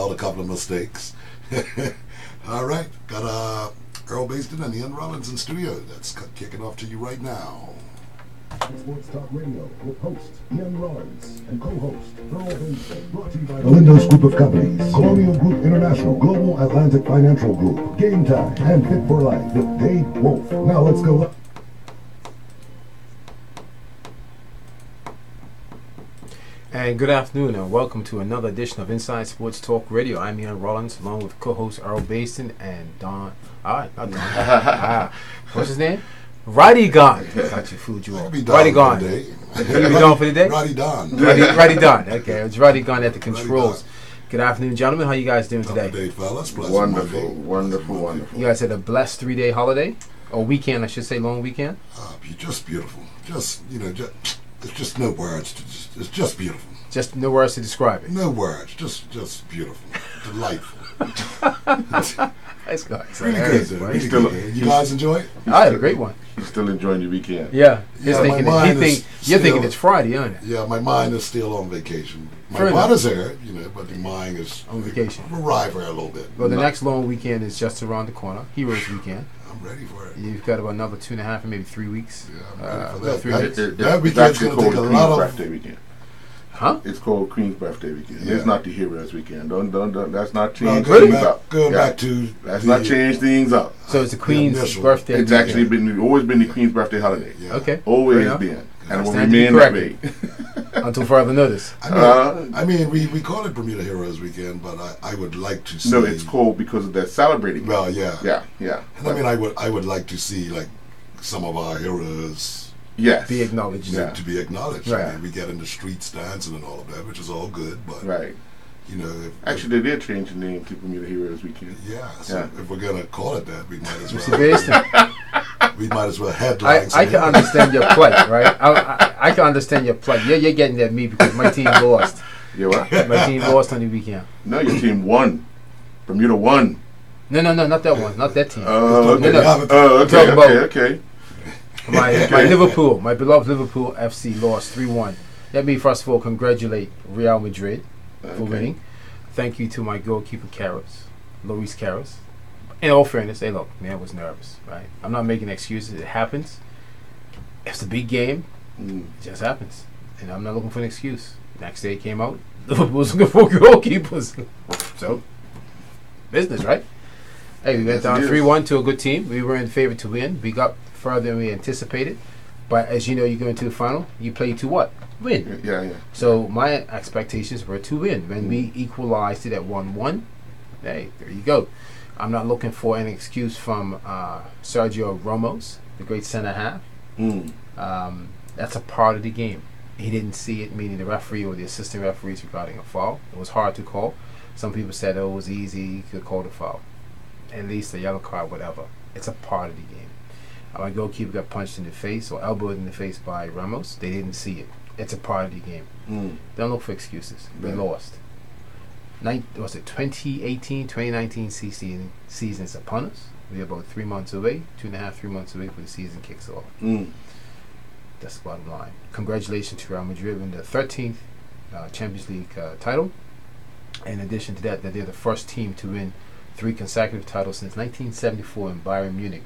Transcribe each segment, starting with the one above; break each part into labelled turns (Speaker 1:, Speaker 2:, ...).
Speaker 1: called a couple of mistakes. All right, got Earl Baston and Ian Rollins in studio. That's kicking off to you right now.
Speaker 2: Sports Talk Radio with host Ian Rollins and co-host Earl Baston. Brought to you by the Lindos Group of Companies, Colonial Group International, Global Atlantic Financial Group, Game Time, and Fit for Life with Dave Wolf. Now let's go.
Speaker 3: And good afternoon and welcome to another edition of Inside Sports Talk Radio. I'm Ian Rollins along with co-host Earl Baston and Don. Not Don. What's his name? Roddy Gon. Got you, fooled you all. Roddy Gon. You be gone for the day?
Speaker 1: Roddy Don.
Speaker 3: Roddy Don. Okay, it's Roddy Gon at the controls. Good afternoon, gentlemen. How you guys doing today?
Speaker 1: Day, fellas.
Speaker 4: Wonderful.
Speaker 3: You guys had a blessed 3-day holiday? Or weekend, I should say, long weekend?
Speaker 1: Just beautiful. There's just no words. It's just beautiful.
Speaker 3: Just no words to describe it.
Speaker 1: No words. Just beautiful. Delightful.
Speaker 3: Nice guys.
Speaker 1: Really good. Really good. You guys enjoy it?
Speaker 3: I had a great one.
Speaker 4: You're still enjoying your weekend.
Speaker 3: Yeah.
Speaker 1: My
Speaker 3: You're thinking it's Friday, aren't it?
Speaker 1: Yeah, my mind is still on vacation. My
Speaker 3: Fair
Speaker 1: body's there, but the mind is
Speaker 3: on vacation.
Speaker 1: Arrive here a little bit.
Speaker 3: Well, the next long weekend is just around the corner. Heroes Weekend.
Speaker 1: I'm ready for it.
Speaker 3: You've got about another 2.5 and maybe 3 weeks.
Speaker 1: Yeah, I'm ready for that.
Speaker 3: 3 weeks.
Speaker 1: That weekend's going to take a lot of...
Speaker 4: Birthday weekend.
Speaker 3: Huh?
Speaker 4: It's called Queen's Birthday Weekend.
Speaker 1: Yeah.
Speaker 4: It's not the Heroes Weekend. Don't. That's not change
Speaker 1: Going
Speaker 4: things
Speaker 1: back,
Speaker 4: up.
Speaker 1: Going back to...
Speaker 4: That's not change things up.
Speaker 3: So it's the Queen's
Speaker 1: initial.
Speaker 3: birthday
Speaker 4: It's
Speaker 3: weekend.
Speaker 4: actually always been the Queen's birthday holiday.
Speaker 1: Yeah.
Speaker 3: Okay.
Speaker 4: Always
Speaker 3: Fair
Speaker 4: been.
Speaker 3: enough.
Speaker 4: And it will
Speaker 3: Stand to be
Speaker 4: remain that way.
Speaker 3: corrected. Until further notice.
Speaker 1: I mean, we call it Bermuda Heroes Weekend, but I would like to see...
Speaker 4: No, it's called because of that celebrating.
Speaker 1: Well, yeah.
Speaker 4: Yeah.
Speaker 1: And I mean, I would like to see, like, some of our heroes...
Speaker 4: Yes.
Speaker 3: Be acknowledged.
Speaker 4: Yeah.
Speaker 1: to be acknowledged.
Speaker 3: Right.
Speaker 1: I mean, we get in the streets dancing and all of that, which is all good, but...
Speaker 4: Right.
Speaker 1: If,
Speaker 4: Actually, they did change the name to Bermuda Heroes Weekend.
Speaker 1: so if we're gonna call it that, we might as
Speaker 3: Mr.
Speaker 1: well.
Speaker 3: Baston,
Speaker 1: We might as well headline.
Speaker 3: I can understand your plight, right? I can understand your plight. You're getting at me because my team lost.
Speaker 4: You what?
Speaker 3: My team lost on the weekend.
Speaker 4: No, your team won. Bermuda won.
Speaker 3: No, not that one. Not that team.
Speaker 4: Okay.
Speaker 3: No.
Speaker 4: Okay.
Speaker 3: Talk about-
Speaker 4: Okay.
Speaker 3: My Liverpool, my beloved Liverpool FC lost 3-1. Let me first of all congratulate Real Madrid for winning. Thank you to my goalkeeper Luis Carlos. In all fairness, hey look, man was nervous, right? I'm not making excuses. It happens. It's a big game. It just happens. And I'm not looking for an excuse. Next day it came out. Liverpool's looking for goalkeepers. So, business, right? Hey, we went down 3-1 to a good team. We were in favor to win. We got further than we anticipated. But as you know, you go into the final, you play to what? Win.
Speaker 4: Yeah.
Speaker 3: So my expectations were to win. When we equalized it at 1-1, hey, there you go. I'm not looking for an excuse from Sergio Ramos, the great center half. That's a part of the game. He didn't see it, meaning the referee or the assistant referees regarding a foul. It was hard to call. Some people said it was easy, you could call the foul. At least a yellow card, whatever. It's a part of the game. My goalkeeper got punched in the face or elbowed in the face by Ramos. They didn't see it. It's a part of the game. Don't look for excuses. We lost. Was it 2018-2019 season is upon us. We're about 3 months away, 2.5, 3 months away for the season kicks off. That's the bottom line. Congratulations to Real Madrid in the 13th Champions League title. In addition to that, they're the first team to win 3 consecutive titles since 1974 in Bayern Munich.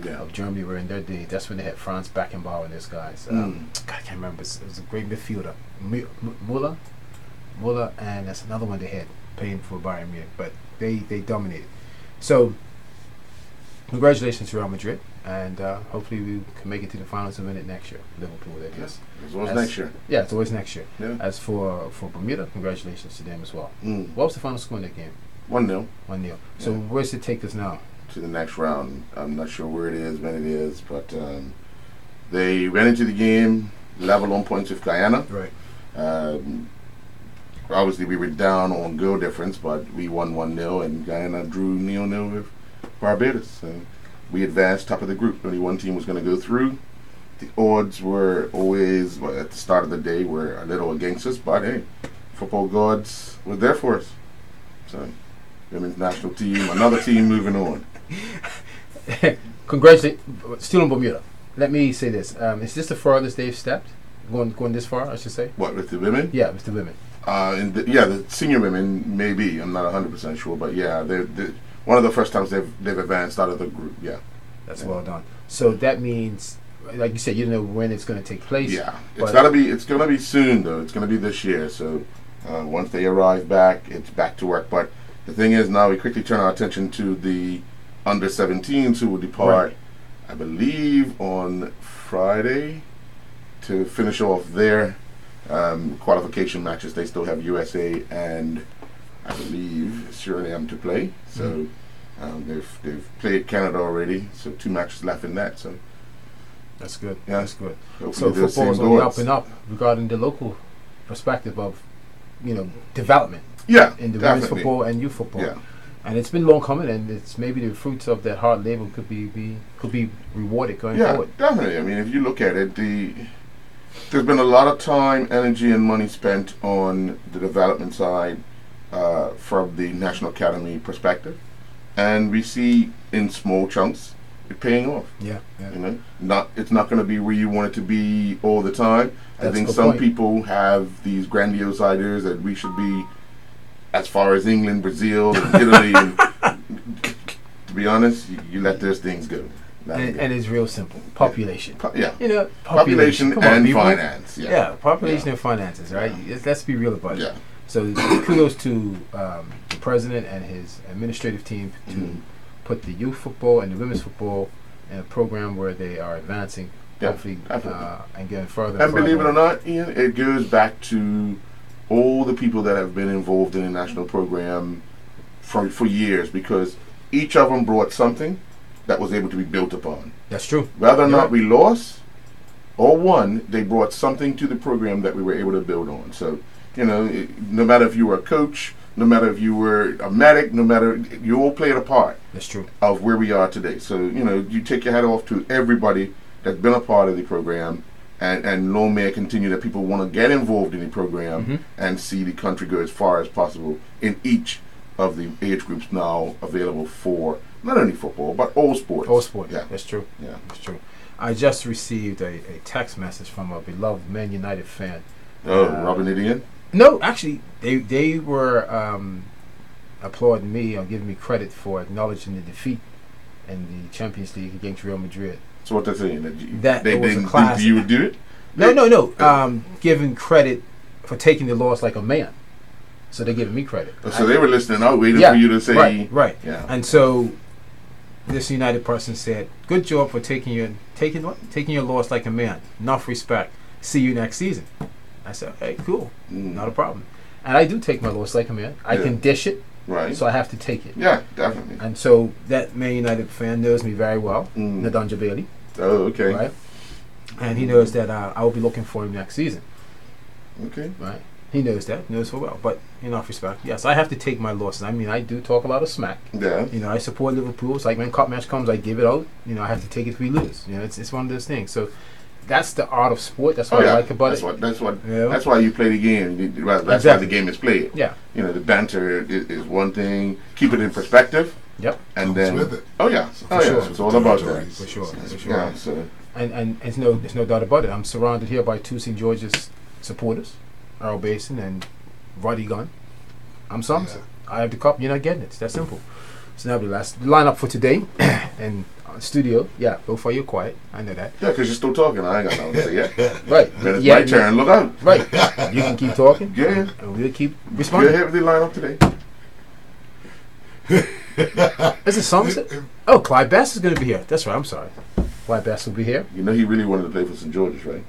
Speaker 3: Of Germany were in their day. That's when they had Franz Beckenbauer and those guys. God, I can't remember. It was a great midfielder. Muller, and that's another one they had playing for Bayern Munich. But they dominated. So, congratulations to Real Madrid. And hopefully we can make it to the finals and win it next year. Liverpool, that is.
Speaker 4: Yes. It's always next year.
Speaker 3: Yeah, it's always next year.
Speaker 4: Yeah.
Speaker 3: As for Bermuda, congratulations to them as well. What was the final score in that game?
Speaker 4: 1-0.
Speaker 3: 1-0. So where's it take us now?
Speaker 4: To the next round. I'm not sure where it is, when it is, but they went into the game level on points with Guyana.
Speaker 3: Right.
Speaker 4: Obviously, we were down on goal difference, but we won 1-0, and Guyana drew 0-0 with Barbados. So we advanced top of the group. Only one team was going to go through. The odds were always, at the start of the day, were a little against us, but hey, football gods were there for us. So, women's national team, another team moving on.
Speaker 3: Congratulations, still in Bermuda. Let me say this: is this the furthest they've stepped? Going this far, I should say.
Speaker 4: What, with the women?
Speaker 3: Yeah, with the women.
Speaker 4: The senior women maybe. I'm not 100% sure, but yeah, they're one of the first times they've advanced out of the group. Yeah,
Speaker 3: That's well done. So that means, like you said, you don't know when it's going to take place.
Speaker 4: yeah. It's gonna be soon though. It's gonna be this year. So once they arrive back, it's back to work. But the thing is, now we quickly turn our attention to the under 17s who will depart, I believe, on Friday to finish off their qualification matches. They still have USA and I believe Suriname to play. So they've played Canada already. So 2 matches left in that. So
Speaker 3: That's good.
Speaker 4: Yeah.
Speaker 3: That's good.
Speaker 4: hopefully
Speaker 3: So
Speaker 4: they'll
Speaker 3: football is
Speaker 4: same
Speaker 3: on the
Speaker 4: goals.
Speaker 3: up and up regarding the local perspective of, development
Speaker 4: Yeah,
Speaker 3: in the women's
Speaker 4: definitely.
Speaker 3: football and youth football.
Speaker 4: Yeah.
Speaker 3: And it's been long coming, and it's maybe the fruits of that hard labor could be rewarded going
Speaker 4: Yeah,
Speaker 3: forward.
Speaker 4: definitely. I mean, if you look at it, there's been a lot of time, energy, and money spent on the development side from the National Academy perspective, and we see in small chunks it paying off.
Speaker 3: Yeah.
Speaker 4: It's not going to be where you want it to be all the time. I
Speaker 3: That's a
Speaker 4: think
Speaker 3: good
Speaker 4: some
Speaker 3: point.
Speaker 4: people have these grandiose ideas that we should be as far as England, Brazil, and Italy. And to be honest, you let those things go.
Speaker 3: And it's real simple. Population.
Speaker 4: Yeah.
Speaker 3: Population
Speaker 4: Population
Speaker 3: Come on,
Speaker 4: and
Speaker 3: people.
Speaker 4: finance.
Speaker 3: Yeah, population and finances, right? Let's be real about it.
Speaker 4: Yeah.
Speaker 3: So kudos to the president and his administrative team to put the youth football and the women's football in a program where they are advancing,
Speaker 4: Yeah,
Speaker 3: hopefully,
Speaker 4: absolutely.
Speaker 3: and getting further.
Speaker 4: And
Speaker 3: further.
Speaker 4: believe it or not, Ian, it goes back to all the people that have been involved in the national program for years, because each of them brought something that was able to be built upon.
Speaker 3: That's true.
Speaker 4: Whether or
Speaker 3: You're
Speaker 4: not
Speaker 3: right.
Speaker 4: we lost or won, they brought something to the program that we were able to build on. So, no matter if you were a coach, no matter if you were a medic, no matter, you all played a part
Speaker 3: That's true.
Speaker 4: of where we are today. So, you take your hat off to everybody that's been a part of the program, and long may it continue that people want to get involved in the program and see the country go as far as possible in each of the age groups now available for not only football, but all sports.
Speaker 3: All sport.
Speaker 4: Yeah.
Speaker 3: That's true.
Speaker 4: Yeah.
Speaker 3: That's true. I just received a text message from a beloved Man United fan.
Speaker 4: Rubbing it in?
Speaker 3: No, actually, they were applauding me or giving me credit for acknowledging the defeat in the Champions League against Real Madrid.
Speaker 4: So what they're saying?
Speaker 3: That
Speaker 4: they
Speaker 3: it was a
Speaker 4: didn't
Speaker 3: class-
Speaker 4: think you would do it?
Speaker 3: No. Giving credit for taking the loss like a man. So they're giving me credit.
Speaker 4: So they were listening out, waiting
Speaker 3: Yeah,
Speaker 4: for you to say...
Speaker 3: right.
Speaker 4: Yeah.
Speaker 3: And so this United person said, "Good job for taking your loss like a man. Enough respect. See you next season." I said, "Hey, cool, not a problem." And I do take my loss like a man. I
Speaker 4: Yeah.
Speaker 3: can dish it,
Speaker 4: Right.
Speaker 3: so I have to take it.
Speaker 4: Yeah, definitely.
Speaker 3: And so that Man United fan knows me very well,
Speaker 4: Mm.
Speaker 3: Nadanja Bailey,
Speaker 4: Oh, okay.
Speaker 3: right? And he knows that I will be looking for him next season,
Speaker 4: Okay.
Speaker 3: right? He knows that, knows full well. But enough respect. Yes, I have to take my losses. I mean, I do talk a lot of smack.
Speaker 4: Yeah.
Speaker 3: I support Liverpool. It's like when cup match comes, I give it out. I have to take it if we lose. It's one of those things. So that's the art of sport. That's what I like about it.
Speaker 4: That's why you play the game. That's why
Speaker 3: Exactly.
Speaker 4: the game is played.
Speaker 3: Yeah.
Speaker 4: The banter is one thing. Keep it in perspective.
Speaker 3: Yep.
Speaker 4: And
Speaker 1: Comes
Speaker 4: then
Speaker 1: with it.
Speaker 4: Oh yeah.
Speaker 1: So
Speaker 4: Oh
Speaker 1: for
Speaker 4: yeah.
Speaker 1: sure.
Speaker 4: It's all about that.
Speaker 1: Territories.
Speaker 3: For sure. For sure.
Speaker 4: Yeah. So
Speaker 3: And there's no doubt about it. I'm surrounded here by 2 St. George's supporters, Earl Basin and Roddy Gunn. I'm Somerset. I have the cup. You're not getting it. It's that simple. So now the last lineup for today and studio. Yeah, both of you quiet. I know that.
Speaker 4: yeah, because you're still talking. I ain't got nothing to say yet.
Speaker 3: Right.
Speaker 4: Then it's
Speaker 3: Yeah,
Speaker 4: my turn. Look out.
Speaker 3: Right. You can keep talking.
Speaker 4: Yeah.
Speaker 3: And we'll keep
Speaker 4: Go
Speaker 3: responding.
Speaker 4: ahead with the lineup today.
Speaker 3: Is it Somerset? Oh, Clyde Bass is going to be here. That's right. I'm sorry. Clyde Bass will be here.
Speaker 4: He really wanted to play for St. George's, right?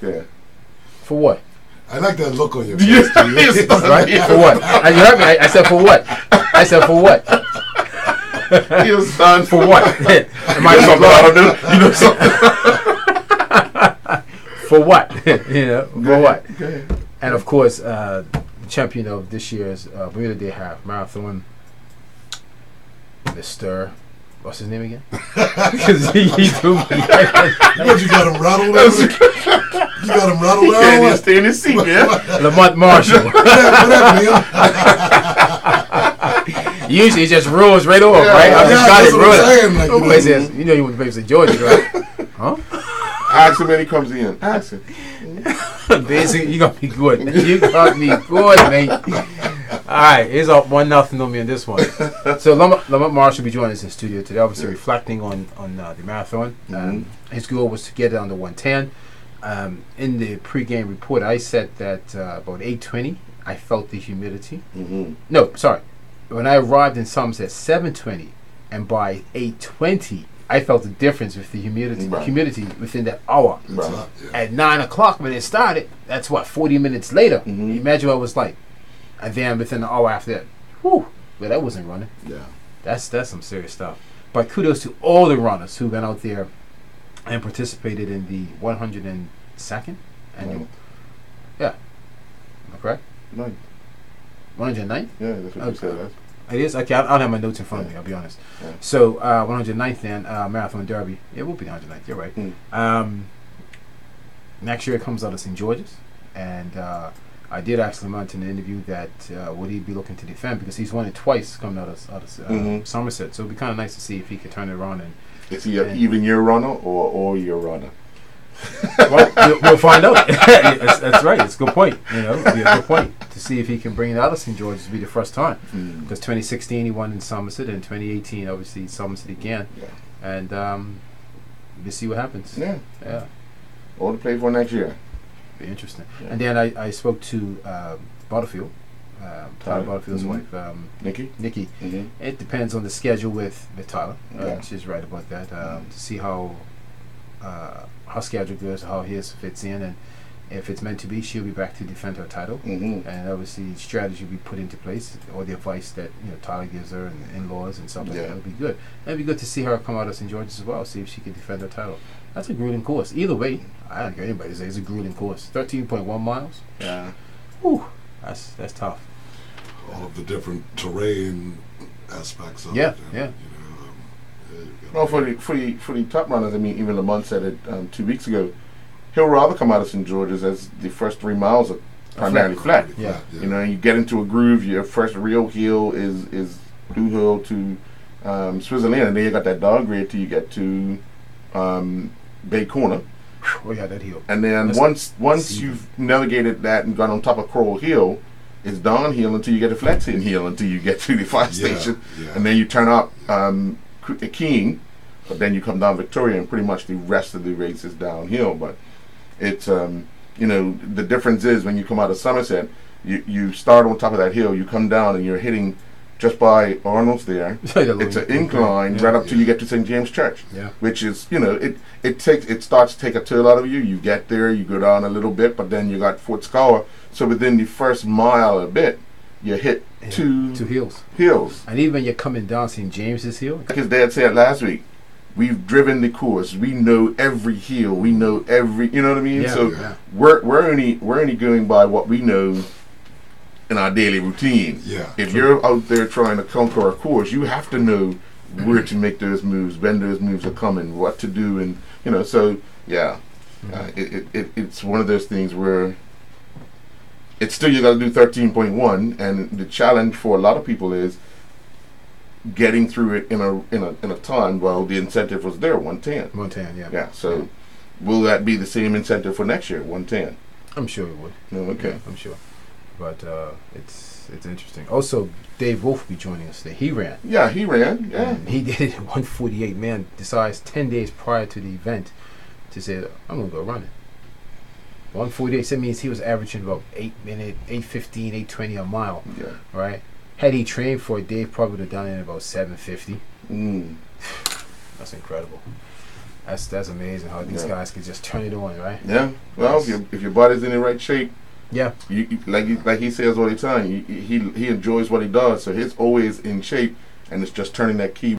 Speaker 4: Yeah.
Speaker 3: For what?
Speaker 1: I like that look on your
Speaker 4: Yeah.
Speaker 1: face. dude.
Speaker 3: Right? For what? You heard me. I said for what? I said for what?
Speaker 4: He was done
Speaker 3: For what? Am I
Speaker 4: something I
Speaker 3: wrong?
Speaker 4: don't know. Something.
Speaker 3: For what? For what?
Speaker 4: Go ahead.
Speaker 3: And of course, the champion of this year's Bermuda Day Half Marathon, Mr. What's his name again? Because he threw me.
Speaker 1: What, you got him rattled? You got him rattled
Speaker 4: He can't even
Speaker 1: out?
Speaker 4: stay in his seat, man.
Speaker 3: Lamont Marshall.
Speaker 1: What happened,
Speaker 3: Usually it just rolls right over, right? I just
Speaker 1: Yeah,
Speaker 3: got
Speaker 1: that's
Speaker 3: it
Speaker 1: what I'm
Speaker 3: rolling.
Speaker 1: saying, like,
Speaker 3: Nobody says, you want to play for St. George, right? Huh?
Speaker 4: Ask him when he comes in. Ask him.
Speaker 3: Basically, you got me good. You got me good, mate. All right, here's a 1-0 on me on this one. So Lamont Marshall will be joining us in the studio today, obviously reflecting on the marathon. His goal was to get it under 110. In the pregame report, I said that about 8:20, I felt the humidity. No, sorry. When I arrived in Somerset, 7:20, and by 8:20, I felt the difference with the humidity within that hour.
Speaker 1: Right.
Speaker 3: At 9 o'clock when it started, that's what, 40 minutes later. Imagine what it was like. And then within an hour after that, whew, well, that wasn't running.
Speaker 1: Yeah.
Speaker 3: That's some serious stuff. But kudos to all the runners who went out there and participated in the 102nd annual. Yeah. Am I correct?
Speaker 4: 9.
Speaker 3: 109th?
Speaker 4: Yeah, that's what you said.
Speaker 3: It is? Okay, I don't have my notes in front of me, I'll be honest.
Speaker 4: Yeah.
Speaker 3: So, 109th then, Marathon Derby. It will be the 109th, you're right. Next year it comes out of St. George's. And I did ask Lamont in the interview that would he be looking to defend, because he's won it twice coming out of Somerset. So it'd be kind of nice to see if he could turn it around. And
Speaker 4: is he an even year runner or all year runner?
Speaker 3: Well, we'll find out. That's right. It's a good point. It'd be a good point to see if he can bring it out of St. George's to be the first time. Because 2016 he won in Somerset, and 2018 obviously Somerset again. Yeah. And we'll see what happens.
Speaker 4: Yeah.
Speaker 3: Yeah.
Speaker 4: All to play for next year.
Speaker 3: Be interesting.
Speaker 4: Yeah.
Speaker 3: And then I spoke to Butterfield, Tyler Butterfield's wife,
Speaker 4: Nikki.
Speaker 3: It depends on the schedule with Tyler. She's right about that. To see how schedule goes, how his fits in, and if it's meant to be, she'll be back to defend her title. And obviously, strategy will be put into place, or the advice that Tyler gives her, and the in-laws and stuff like that. It'll be good. And it'd be good to see her come out of St. George's as well, see if she can defend her title. That's a grueling course. Either way, I don't care anybody say it's a grueling course. 13.1 miles.
Speaker 4: Yeah.
Speaker 3: Whew, that's tough.
Speaker 1: All of the different terrain aspects of
Speaker 3: Yeah,
Speaker 1: it.
Speaker 3: yeah.
Speaker 4: Well, for the top runners, I mean, even Lamont said it 2 weeks ago. He'll rather come out of St. George's as the first 3 miles are primarily flat.
Speaker 3: Yeah.
Speaker 4: You get into a groove. Your first real hill is Blue Hill to Switzerland, and then you got that dog grade till you get to Bay Corner.
Speaker 3: Oh yeah, that hill.
Speaker 4: And then once you've navigated that and got on top of Coral Hill, it's downhill until you get to Flaxen Hill, until you get to the fire station, and then you turn up King, but then you come down Victoria, and pretty much the rest of the race is downhill. But it's the difference is when you come out of Somerset, you start on top of that hill, you come down, and you're hitting just by Arnold's there. It's an incline right up till you get to St. James Church, which is it starts to take a toll out of you. You get there, you go down a little bit, but then you got Fort Scour. So within the first mile a bit, you hit two hills.
Speaker 3: And even when you're coming down St. James's Hill,
Speaker 4: like his dad said last week, we've driven the course. We know every hill. We know every. You know what I mean? We're only going by what we know in our daily routine. If you're out there trying to conquer a course, you have to know where to make those moves, when those moves are coming, what to do, and it's one of those things where it's still you got to do 13.1, and the challenge for a lot of people is getting through it in a time. Well, the incentive was there, 110.
Speaker 3: 110,
Speaker 4: yeah. So will that be the same incentive for next year, 110?
Speaker 3: I'm sure it would.
Speaker 4: No, okay.
Speaker 3: Yeah, I'm sure. But it's interesting. Also, Dave Wolf will be joining us today. He ran.
Speaker 4: Yeah, he ran. Yeah.
Speaker 3: And he did it at 1:48. Man decides 10 days prior to the event to say, I'm going to go running. 1:48, that means he was averaging about 8 minutes, 8:15, 8:20 a mile.
Speaker 4: Yeah.
Speaker 3: Right? Had he trained for it, Dave probably would have done it in about 7:50. That's incredible. That's amazing how these guys can just turn it on, right?
Speaker 4: Yeah. Well, if your body's in the right shape,
Speaker 3: you
Speaker 4: like he says all the time, he enjoys what he does, so he's always in shape, and it's just turning that key